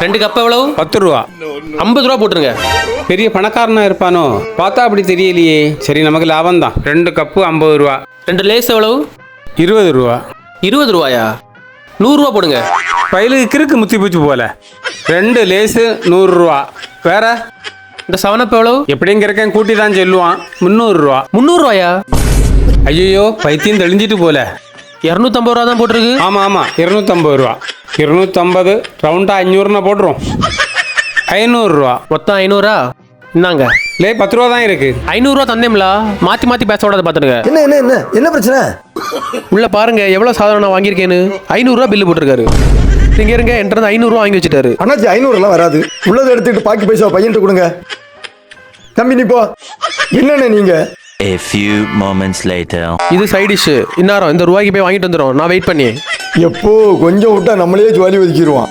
2 cup எவ்வளவு? 10 ரூபா. 50 ரூபா போட்டுருங்க. பெரிய பணக்காரனா இருப்பானோ? பார்த்தா அப்படி தெரியலையே. சரி, நமக்கு லாபம் தான். 2 கப்பு 50 ரூபா. 2 லேஸ் எவ்வளவு? 20 ரூபா. 20 ரூபாயா? 100 ரூபா போடுங்க. பயிலுக்கு கிறுக்கு முத்தி பூச்சி போல. 2 லேஸு 100 ரூபா. வேற இந்த 7 எவ்வளவு? எப்படியும் இருக்கேன் கூட்டி தான் சொல்லுவான். 300 ரூபா. 300 ரூபாயா? ஐயோ, பைத்தியம் தெளிஞ்சிட்டு போல. 250 ரூபா தான் போட்டிருக்கு. ஆமாம் 250 ரூபா. 250 ரவுண்டா 500 போட்டுரும். 500 ரூபா. மொத்தம் 500. இந்தாங்க. 10 ரூபா தான் இருக்கு. 500 ரூபா தந்தேம்ல. மாத்தி மாத்தி பேச விடாத பாத்துருங்க. என்ன பிரச்சனை? உள்ள பாருங்க எவ்வளவு சாதனம் நான் வாங்கியிருக்கேன்னு. 500 ரூபா பில்லு போட்டிருக்காரு. நீங்க இருங்க, என்கிட்ட 500 ரூபா வாங்கி வச்சுட்டாரு. அண்ணாச்சி 500 எல்லாம் வராது. உள்ளதை எடுத்துக்கிட்டு பாக்கி பைசா பையன்ட்டு கொடுங்க. தம்பி நீ போ. என்னண்ணே நீங்க? A few moments later. இது சைட் டிஷ். இன்னாரம் இந்த ரூபாய்க்கு போய் வாங்கிட்டு வந்துடும். நான் வெயிட் பண்ணி. எப்போ கொஞ்சம் விட்டா நம்மளே ஜுவாலி ஒதுக்கிடுவான்.